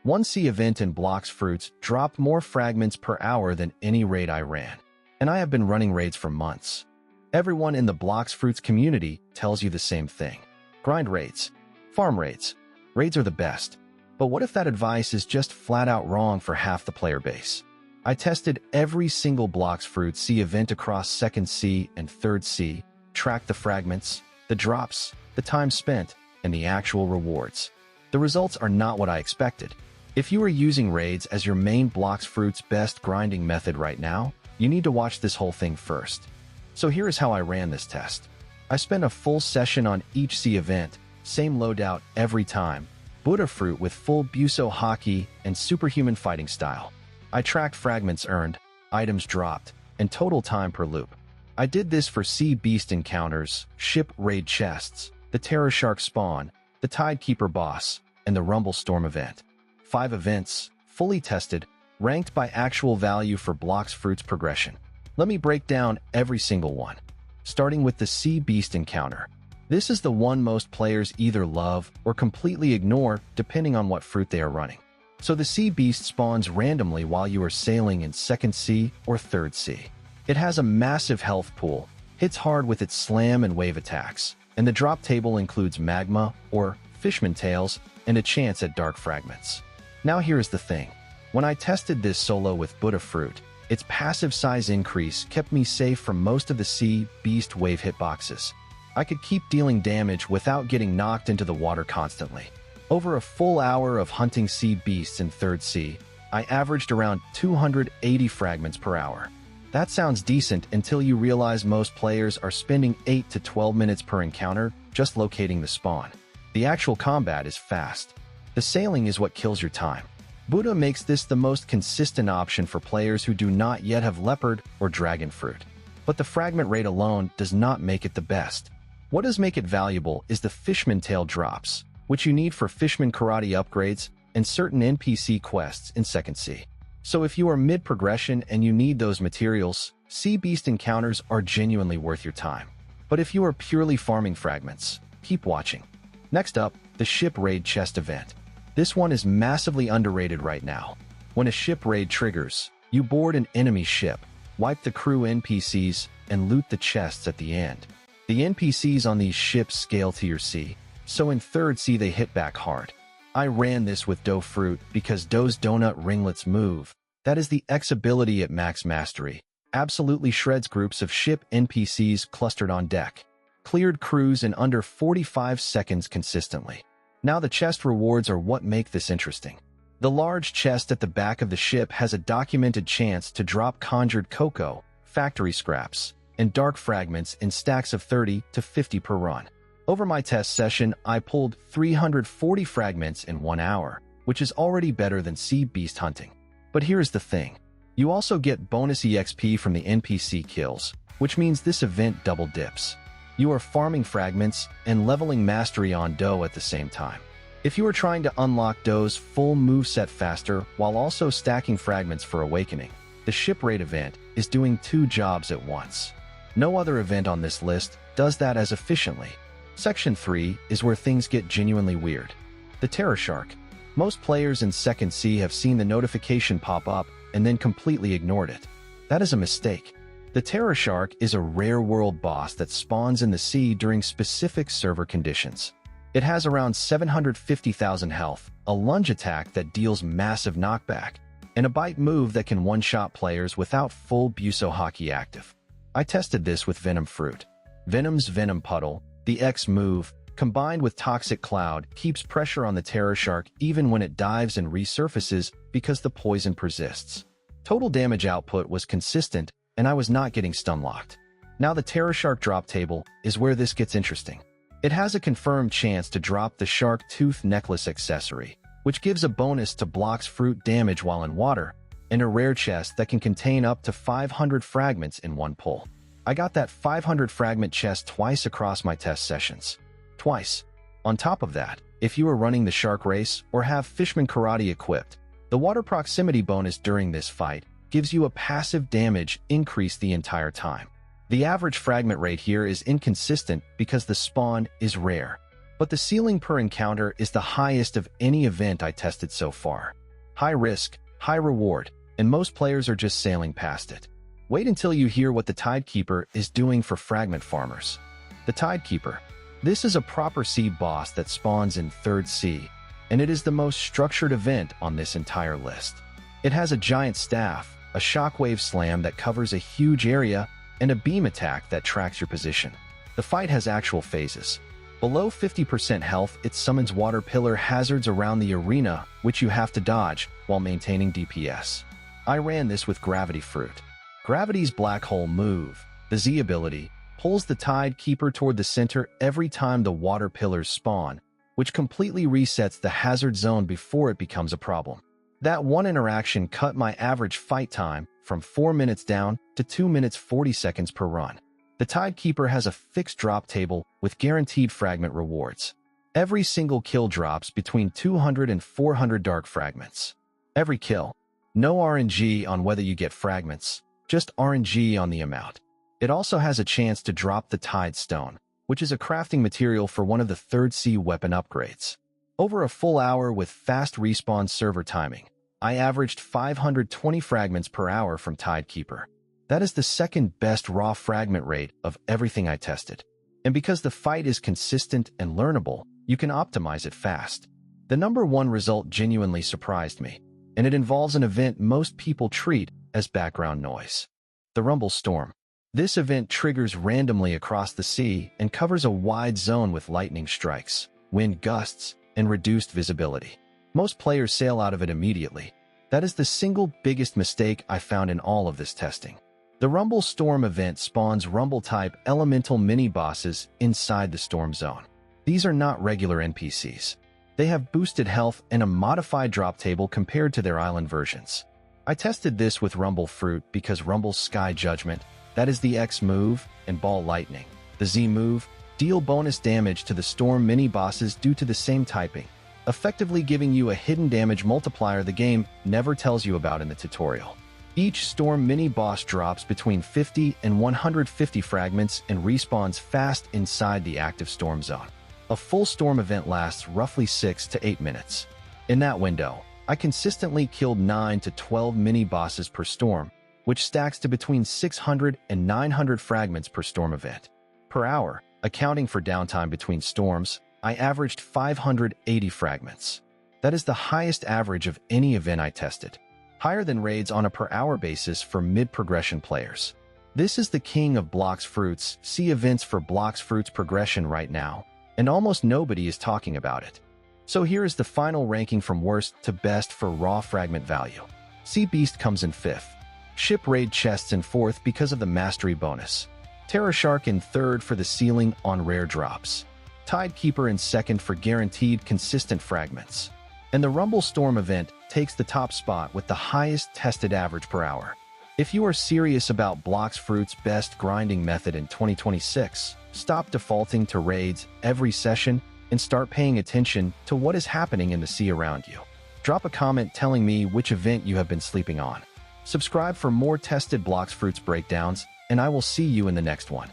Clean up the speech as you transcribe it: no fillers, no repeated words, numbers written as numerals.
One sea event in Blox Fruits dropped more fragments per hour than any raid I ran, and I have been running raids for months. Everyone in the Blox Fruits community tells you the same thing. Grind raids. Farm raids. Raids are the best. But what if that advice is just flat out wrong for half the player base? I tested every single Blox Fruits sea event across 2nd sea and 3rd sea, tracked the fragments, the drops, the time spent, and the actual rewards. The results are not what I expected. If you are using raids as your main Blox Fruits best grinding method right now, you need to watch this whole thing first. So here is how I ran this test. I spent a full session on each sea event, same loadout every time, Buddha Fruit with full Buso Hockey and superhuman fighting style. I tracked fragments earned, items dropped, and total time per loop. I did this for Sea Beast encounters, ship raid chests, the Terrorshark spawn, the Tidekeeper boss, and the Rumble Storm event. 5 events, fully tested, ranked by actual value for Blox Fruits progression. Let me break down every single one. Starting with the Sea Beast encounter. This is the one most players either love or completely ignore depending on what fruit they are running. So the Sea Beast spawns randomly while you are sailing in 2nd sea or 3rd sea. It has a massive health pool, hits hard with its slam and wave attacks, and the drop table includes magma or fishman tails and a chance at dark fragments. Now here's the thing. When I tested this solo with Buddha Fruit, its passive size increase kept me safe from most of the Sea Beast wave hitboxes. I could keep dealing damage without getting knocked into the water constantly. Over a full hour of hunting Sea Beasts in 3rd sea, I averaged around 280 fragments per hour. That sounds decent until you realize most players are spending 8 to 12 minutes per encounter just locating the spawn. The actual combat is fast. The sailing is what kills your time. Buddha makes this the most consistent option for players who do not yet have leopard or dragon fruit. But the fragment rate alone does not make it the best. What does make it valuable is the fishman tail drops, which you need for fishman karate upgrades and certain NPC quests in 2nd sea. So if you are mid-progression and you need those materials, Sea Beast encounters are genuinely worth your time. But if you are purely farming fragments, keep watching. Next up, the ship raid chest event. This one is massively underrated right now. When a ship raid triggers, you board an enemy ship, wipe the crew NPCs, and loot the chests at the end. The NPCs on these ships scale to your sea, so in 3rd sea they hit back hard. I ran this with Dough Fruit because Dough's donut ringlets move. That is the X ability at max mastery. Absolutely shreds groups of ship NPCs clustered on deck. Cleared crews in under 45 seconds consistently. Now the chest rewards are what make this interesting. The large chest at the back of the ship has a documented chance to drop conjured cocoa, factory scraps, and dark fragments in stacks of 30 to 50 per run. Over my test session, I pulled 340 fragments in 1 hour, which is already better than Sea Beast hunting. But here's the thing. You also get bonus EXP from the NPC kills, which means this event double dips. You are farming fragments and leveling mastery on Dough at the same time. If you are trying to unlock Dough's full moveset faster while also stacking fragments for Awakening, the ship raid event is doing 2 jobs at once. No other event on this list does that as efficiently. Section 3 is where things get genuinely weird. The Terrorshark. Most players in 2nd sea have seen the notification pop up and then completely ignored it. That is a mistake. The Terrorshark is a rare world boss that spawns in the sea during specific server conditions. It has around 750,000 health, a lunge attack that deals massive knockback, and a bite move that can one-shot players without full Buso Hockey active. I tested this with Venom Fruit. Venom's Venom Puddle, the X move, combined with Toxic Cloud, keeps pressure on the Terrorshark even when it dives and resurfaces because the poison persists. Total damage output was consistent, and I was not getting stun-locked. Now the Terrorshark drop table is where this gets interesting. It has a confirmed chance to drop the Shark Tooth Necklace accessory, which gives a bonus to Blox Fruit damage while in water, and a rare chest that can contain up to 500 fragments in one pull. I got that 500 fragment chest twice across my test sessions. Twice. On top of that, if you are running the Shark Race or have Fishman Karate equipped, the water proximity bonus during this fight gives you a passive damage increase the entire time. The average fragment rate here is inconsistent because the spawn is rare. but the ceiling per encounter is the highest of any event I tested so far. High risk, high reward, and most players are just sailing past it. Wait until you hear what the Tidekeeper is doing for fragment farmers. The Tidekeeper. This is a proper sea boss that spawns in 3rd sea, and it is the most structured event on this entire list. It has a giant staff, a shockwave slam that covers a huge area, and a beam attack that tracks your position. The fight has actual phases. Below 50% health, it summons water pillar hazards around the arena, which you have to dodge while maintaining DPS. I ran this with Gravity Fruit. Gravity's black hole move, the Z ability, pulls the Tidekeeper toward the center every time the water pillars spawn, which completely resets the hazard zone before it becomes a problem. That one interaction cut my average fight time from 4 minutes down to 2 minutes 40 seconds per run. The Tidekeeper has a fixed drop table with guaranteed fragment rewards. Every single kill drops between 200 and 400 dark fragments. Every kill. No RNG on whether you get fragments, just RNG on the amount. It also has a chance to drop the Tide Stone, which is a crafting material for one of the 3rd sea weapon upgrades. Over a full hour with fast respawn server timing, I averaged 520 fragments per hour from Tidekeeper. That is the 2nd best raw fragment rate of everything I tested. And because the fight is consistent and learnable, you can optimize it fast. The number 1 result genuinely surprised me, and it involves an event most people treat as background noise. The Rumble Storm. This event triggers randomly across the sea and covers a wide zone with lightning strikes, wind gusts, and reduced visibility. Most players sail out of it immediately. That is the single biggest mistake I found in all of this testing. The Rumble Storm event spawns Rumble-type elemental mini-bosses inside the storm zone. These are not regular NPCs. They have boosted health and a modified drop table compared to their island versions. I tested this with Rumble Fruit because Rumble's Sky Judgment, that is the X move, and Ball Lightning, the Z move, deal bonus damage to the storm mini-bosses due to the same typing, effectively giving you a hidden damage multiplier the game never tells you about in the tutorial. Each storm mini-boss drops between 50 and 150 fragments and respawns fast inside the active storm zone. A full storm event lasts roughly 6 to 8 minutes. In that window, I consistently killed 9 to 12 mini-bosses per storm, which stacks to between 600 and 900 fragments per storm event. Per hour, accounting for downtime between storms, I averaged 580 fragments. That is the highest average of any event I tested, higher than raids on a per-hour basis for mid-progression players. This is the king of Blox Fruits. See events for Blox Fruits progression right now, and almost nobody is talking about it. So here is the final ranking from worst to best for raw fragment value. Sea Beast comes in 5th. Ship Raid chests in 4th because of the mastery bonus. Terrorshark in 3rd for the ceiling on rare drops. Tidekeeper in 2nd for guaranteed consistent fragments. And the Rumble Storm event takes the top spot with the highest tested average per hour. If you are serious about Blox Fruits' best grinding method in 2026, stop defaulting to raids every session and start paying attention to what is happening in the sea around you. Drop a comment telling me which event you have been sleeping on. Subscribe for more tested Blox Fruits breakdowns, and I will see you in the next one.